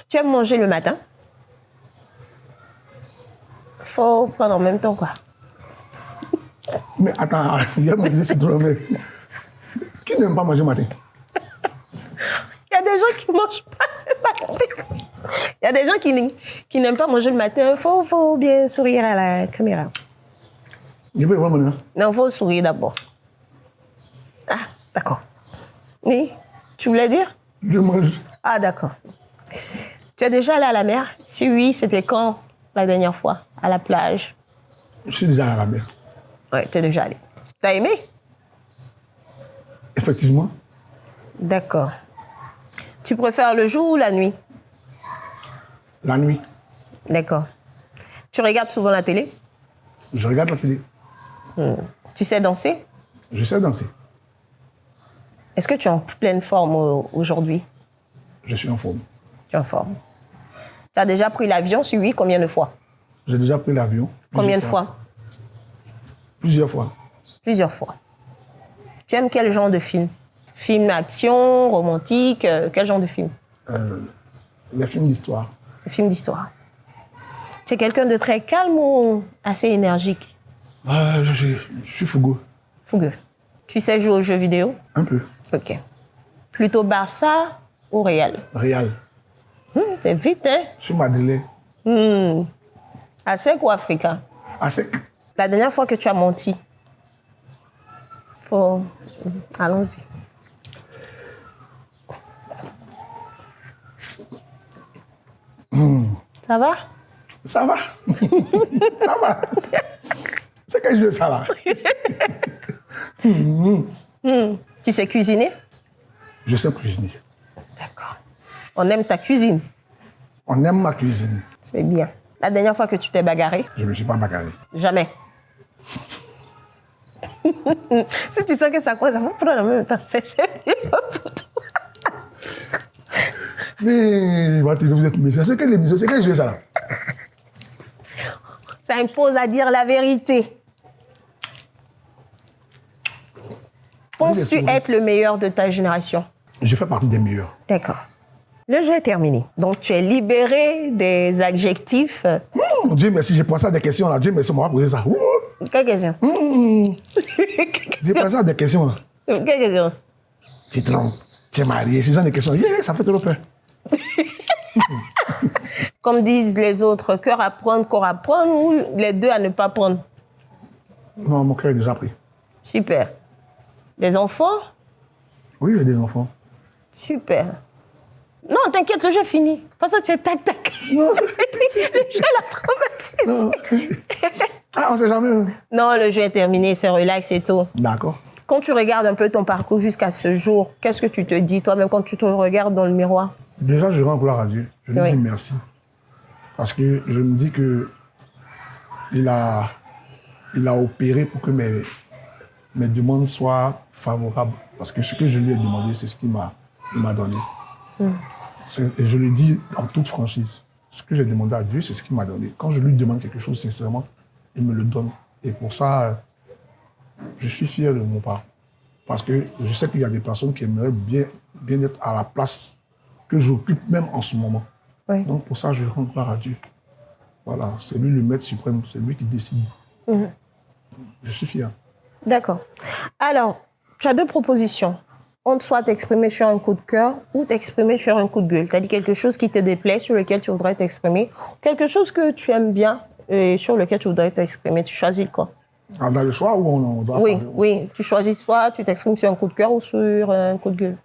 Tu aimes manger le matin? Faut prendre en même temps, quoi. Mais attends, il y a mangé citron, mais... Qui n'aime pas manger le matin? Il y a des gens qui ne mangent pas le matin. Il y a des gens qui n'aiment pas manger le matin. Faut bien sourire à la caméra. Je peux vraiment manger. Non, il faut sourire d'abord. Ah, d'accord. Oui, tu voulais dire? Je mange. Ah, d'accord. Tu es déjà allé à la mer? Si oui, c'était quand la dernière fois? à la plage? Je suis déjà à la mer. Ouais, tu es déjà allé. T'as aimé? Effectivement. D'accord. Tu préfères le jour ou la nuit? La nuit, D'accord. Tu regardes souvent la télé? je regarde la télé. Tu sais danser? Je sais danser. Est-ce que tu es en pleine forme aujourd'hui? Je suis en forme. Tu es en forme. Tu as déjà pris l'avion? Si oui, combien de fois? J'ai déjà pris l'avion. Combien de fois? Plusieurs fois. Plusieurs fois. Tu aimes quel genre de film? Film d'action, romantique, quel genre de film? Les films d'histoire. Film d'histoire. Tu es quelqu'un de très calme ou assez énergique? Je suis fougueux. Fougueux. Tu sais jouer aux jeux vidéo? Un peu. Ok. Plutôt Barça ou Real? Real. C'est vite, hein? Je suis madrilène. À sec ou africain? À sec. La dernière fois que tu as menti? Allons-y. Ça va? Ça va. Ça va. C'est quel jeu ça là? Tu sais cuisiner? Je sais cuisiner. D'accord. On aime ta cuisine. On aime ma cuisine. C'est bien. La dernière fois que tu t'es bagarré? Je ne me suis pas bagarré. Jamais. Si tu sens que ça commence à vous prendre en même temps, c'est sérieux pour toi. Mais vous êtes méchant. C'est quel jeu ça là? Ça impose à dire la vérité. Penses-tu être le meilleur de ta génération? Je fais partie des meilleurs. D'accord. Le jeu est terminé. Donc, tu es libéré des adjectifs. Dieu merci, j'ai pensé à des questions là. Dieu merci, on m'a posé ça. Quelle question? J'ai pensé à des questions là. Quelle question? Tu es trompes, tu es marié, ce genre de questions. Ça fait trop peur. Comme disent les autres, cœur à prendre, corps à prendre, ou les deux à ne pas prendre? Non, mon cœur est déjà pris. Super. Des enfants? Oui, j'ai des enfants. Super. Non, t'inquiète, le jeu est fini. Parce que tu es tac-tac. Non. Le jeu l'a traumatisé. Ah, on sait jamais. Non, le jeu est terminé, c'est relax et tout. D'accord. Quand tu regardes un peu ton parcours jusqu'à ce jour, qu'est-ce que tu te dis toi-même quand tu te regardes dans le miroir? Déjà, je rends gloire à Dieu. Je lui dis merci. Parce que je me dis que il a opéré pour que mes demandes soient favorables. Parce que ce que je lui ai demandé, c'est ce qu'il m'a donné. Et je le dis en toute franchise. Ce que j'ai demandé à Dieu, c'est ce qu'il m'a donné. Quand je lui demande quelque chose sincèrement, il me le donne. Et pour ça, je suis fier de mon parcours. Parce que je sais qu'il y a des personnes qui aimeraient bien être à la place que j'occupe même en ce moment. Oui. Donc pour ça, je rends gloire à Dieu. Voilà, c'est lui le maître suprême, c'est lui qui décide. Je suis fier. D'accord. Alors, tu as deux propositions. On te soit t'exprimer sur un coup de cœur ou t'exprimer sur un coup de gueule. Tu as dit quelque chose qui te déplaît, sur lequel tu voudrais t'exprimer. Quelque chose que tu aimes bien et sur lequel tu voudrais t'exprimer. Tu choisis quoi? On a le choix ou on doit parler? Oui. Tu choisis soit tu t'exprimes sur un coup de cœur ou sur un coup de gueule.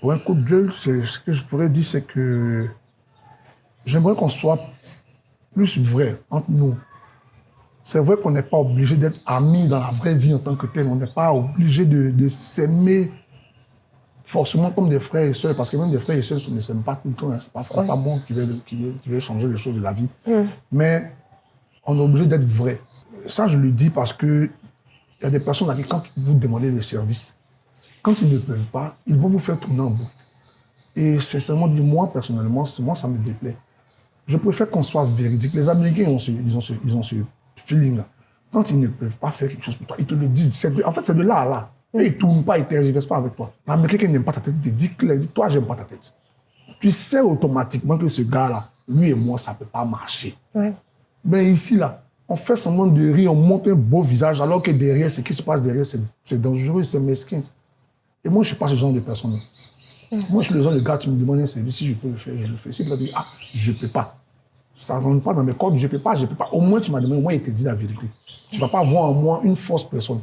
Pour un coup de gueule, ce que je pourrais dire, c'est que j'aimerais qu'on soit plus vrai entre nous. C'est vrai qu'on n'est pas obligé d'être amis dans la vraie vie en tant que tel. On n'est pas obligé de s'aimer forcément comme des frères et sœurs, parce que même des frères et sœurs ne s'aiment pas tout le temps. Hein. C'est pas bon qui veut changer les choses de la vie. Mais on est obligé d'être vrai. Ça, je le dis parce que il y a des personnes à qui, quand vous demandez des services, quand ils ne peuvent pas, ils vont vous faire tourner en boucle. Et sincèrement, moi, personnellement, moi, ça me déplaît. Je préfère qu'on soit véridique. Les Américains, ils ont ce feeling-là. Quand ils ne peuvent pas faire quelque chose pour toi, ils te le disent. En fait, c'est de là à là. Et ils ne tournent pas, ils ne tergiversent pas avec toi. L'Américain qui n'aime pas ta tête, il te dit clair, toi, j'aime pas ta tête. Tu sais automatiquement que ce gars-là, lui et moi, ça ne peut pas marcher. Ouais. Mais ici, là, on fait semblant de rire, on montre un beau visage, alors que derrière, ce qui se passe derrière, c'est dangereux, c'est mesquin. Et moi, je ne suis pas ce genre de personne. Moi, je suis le genre de gars, tu me demandes un service, si je peux le faire, je le fais. Si tu me dis, je ne peux pas. Ça ne rentre pas dans mes cordes, je ne peux pas. Au moins, tu m'as demandé, au moins, il te dit la vérité. Tu ne vas pas voir en moi une fausse personne.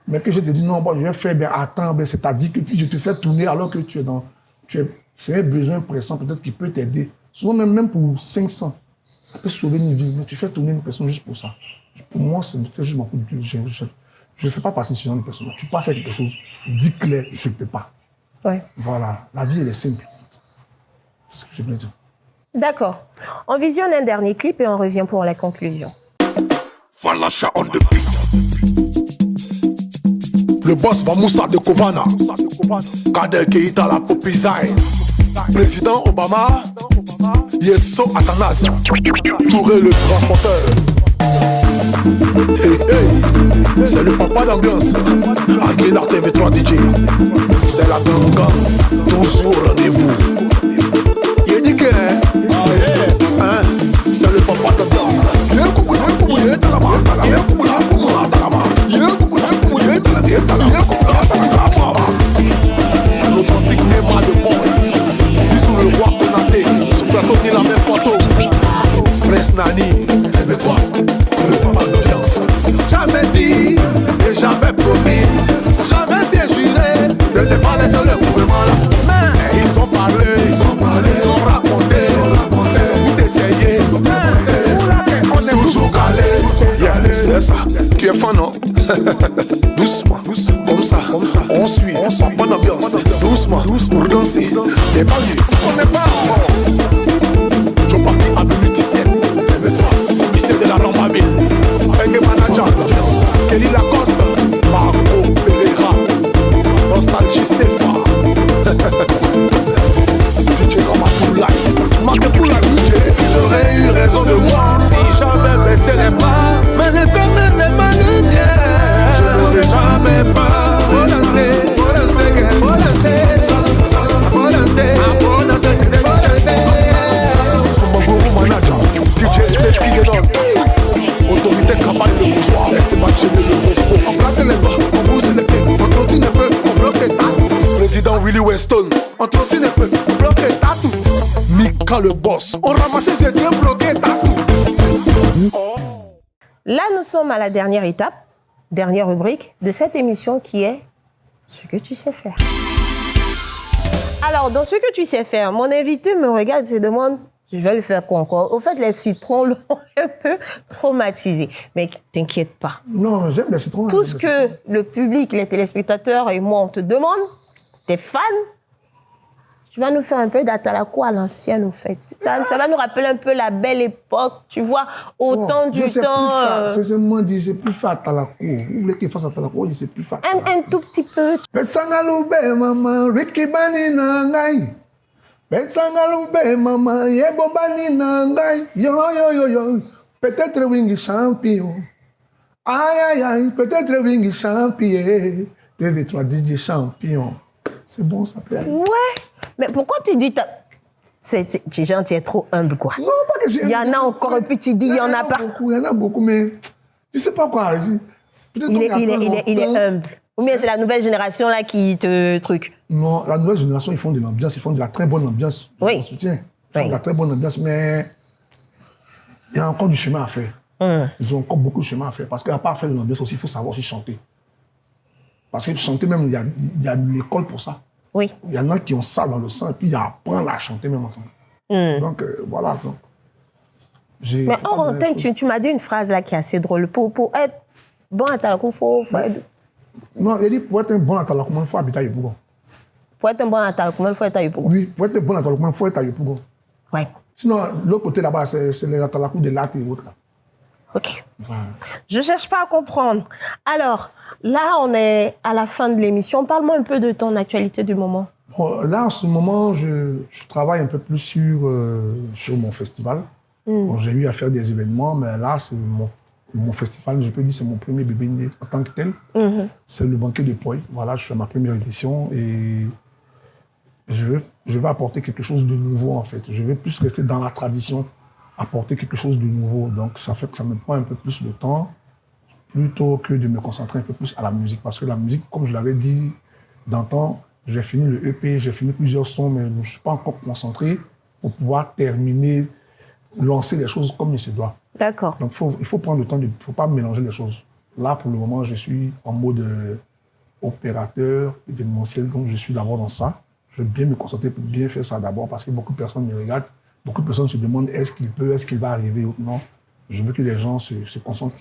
Mais que je te dis, non, bon, je vais faire, ben attends, ben, c'est-à-dire que puis je te fais tourner alors que c'est un besoin pressant, peut-être qui peut t'aider. Souvent, même pour 500. Ça peut sauver une vie, mais tu fais tourner une personne juste pour ça. Pour moi, c'est juste mon coup de gueule. Je ne fais pas partie de ce genre de personne. Tu peux pas faire quelque chose, dis clair, je ne peux pas. Ouais. Voilà, la vie, elle est simple. C'est ce que je voulais dire. D'accord. On visionne un dernier clip et on revient pour la conclusion. Falasha on the beat. Le boss Vamoussa de Kovana. Kader Keita la Popizaï. Président Obama. Yeso Atanas. Touré le transporteur. Hey, hey. C'est le papa d'ambiance. Aguilar TV3 DJ. C'est la gang. Toujours au rendez-vous. Il dit que hein, c'est le papa d'ambiance. L'authentique Nema de Boy. Si sous le roi Konaté, sous plateau ni la même photo. Prince Nani, lève-toi, c'est le papa d'ambiance. J'avais dit et j'avais promis, j'avais bien juré de ne pas laisser le mouvement là. Mais ils ont parlé, ils ont raconté, ils ont tout essayé. On est toujours calé. Yeah, c'est ça, tu es fan non? Doucement, comme ça, on suit, papa d'ambiance. Doucement, pour danser, c'est pas lui, on n'est pas mort. Joe Party avenue 17, commissaire de la Lambamine, Bengue Manager, Kelly Lacoste, Marco Pereira, Nostalgie Sefa, DJ Ramatoulaye, Marc Poulain DJ. Il aurait eu raison de moi si j'avais baissé les bras, mais l'éternel n'est pas le mien. Je n'aurais jamais pas. Faut danser, faut danser, faut danser, faut danser, faut danser, faut danser. Son manager, DJ Stéphie Guénon, autorité campagne de bourgeois, restez pas chez le on plaque les bras, on bouge les pieds, on continue un peu, on bloque les tatou. Président Willie Weston, on continue un peu, on bloque les tatou. Mika le boss, on ramasse, j'ai bien bloqué tatou. Là, nous sommes à la dernière étape, dernière rubrique de cette émission qui est ce que tu sais faire. Alors, dans ce que tu sais faire, mon invité me regarde et se demande, je vais le faire quoi encore? Au fait, les citrons l'ont un peu traumatisé. Mais t'inquiète pas. Non, j'aime les citrons. Tout ce que le public, les téléspectateurs et moi, on te demande, tes fans, tu vas nous faire un peu d'Atalako à l'ancienne, au fait. Ça va nous rappeler un peu la belle époque, tu vois, au temps du temps. C'est seulement dit, je ne sais plus faire Atalako. Vous voulez qu'il fasse Atalako, je ne sais plus faire Atalako. Un tout petit peu. Petsangalube, maman, Ricky Bani Nangai. Petsangalube, maman, Yebo Bani Nangai. Yo, yo, yo, yo. Peut-être Wingy champion. Aïe, aïe, aïe. Peut-être Wingy champion. TV3 DJ champion. C'est bon, ça plaît. Ouais. Mais pourquoi tu dis... tu es trop humble, quoi. Non, pas que j'ai... Il y en a encore, et puis tu dis, il y en a pas. Il y en a beaucoup, mais je ne sais pas quoi. Il est humble. Ou bien c'est la nouvelle génération là qui te truc. Non, la nouvelle génération, ils font de l'ambiance, ils font de la très bonne ambiance. Oui. Je soutiens. Ils font de la très bonne ambiance, mais il y a encore du chemin à faire. Ils ont encore beaucoup de chemin à faire. Parce qu'à part faire de l'ambiance aussi, il faut savoir aussi chanter. Parce que chanter même, il y a de l'école pour ça. Oui. Il y en a qui ont ça dans le sang et puis ils apprennent à chanter même ensemble. Donc, voilà. Donc, mais en antenne, tu m'as dit une phrase là qui est assez drôle. Pour être bon à Atalako, il faut être... Non, il dit pour être un bon Atalako, il faut habiter à Yopougon. Pour être un bon Atalako, il faut être à Yopougon. Oui, pour être un bon Atalako, il faut être à Yopougon. Oui. Sinon, l'autre côté là-bas, c'est les Atalako de Latte et autres. Là. Ok. Voilà. Je ne cherche pas à comprendre. Alors, là, on est à la fin de l'émission. Parle-moi un peu de ton actualité du moment. Bon, là, en ce moment, je travaille un peu plus sur mon festival. Bon, j'ai eu à faire des événements, mais là, c'est mon festival, je peux dire, c'est mon premier bébé né en tant que tel. C'est le banquet de Poy. Voilà, je fais ma première édition et je vais apporter quelque chose de nouveau, en fait. Je vais plus rester dans la tradition, apporter quelque chose de nouveau. Donc, ça fait que ça me prend un peu plus de temps, plutôt que de me concentrer un peu plus à la musique. Parce que la musique, comme je l'avais dit d'antan, j'ai fini le EP, j'ai fini plusieurs sons, mais je ne me suis pas encore concentré pour pouvoir terminer, lancer les choses comme il se doit. D'accord. Donc, il faut prendre le temps, il ne faut pas mélanger les choses. Là, pour le moment, je suis en mode opérateur événementiel, donc je suis d'abord dans ça. Je veux bien me concentrer pour bien faire ça d'abord, parce que beaucoup de personnes me regardent. beaucoup de personnes se demandent est-ce qu'il va arriver ou non. Je veux que les gens se concentrent,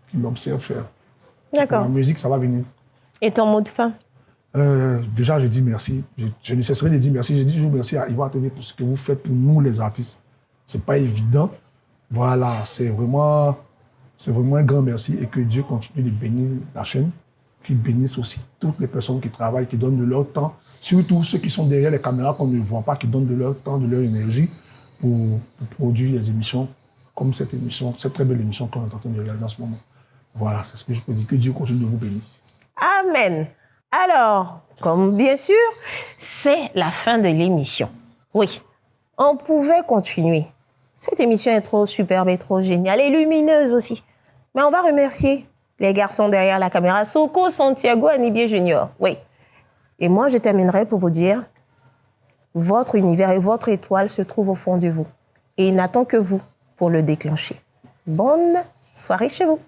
qui m'observent faire. D'accord. La musique, ça va venir. Et ton mot de fin? Déjà, je dis merci. Je ne cesserai de dire merci. Je dis toujours merci à Ivoire TV pour ce que vous faites pour nous, les artistes. Ce n'est pas évident. Voilà, c'est vraiment un grand merci et que Dieu continue de bénir la chaîne, qu'il bénisse aussi toutes les personnes qui travaillent, qui donnent de leur temps, surtout ceux qui sont derrière les caméras qu'on ne voit pas, qui donnent de leur temps, de leur énergie pour produire des émissions comme cette émission, cette très belle émission qu'on est en train de réaliser en ce moment. Voilà, c'est ce que je peux dire. Que Dieu continue de vous bénir. Amen. Alors, comme bien sûr, c'est la fin de l'émission. Oui, on pouvait continuer. Cette émission est trop superbe et trop géniale et lumineuse aussi. Mais on va remercier les garçons derrière la caméra, Soko, Santiago, Anibier Junior. Oui. Et moi, je terminerai pour vous dire, votre univers et votre étoile se trouvent au fond de vous. Et il n'attend que vous pour le déclencher. Bonne soirée chez vous.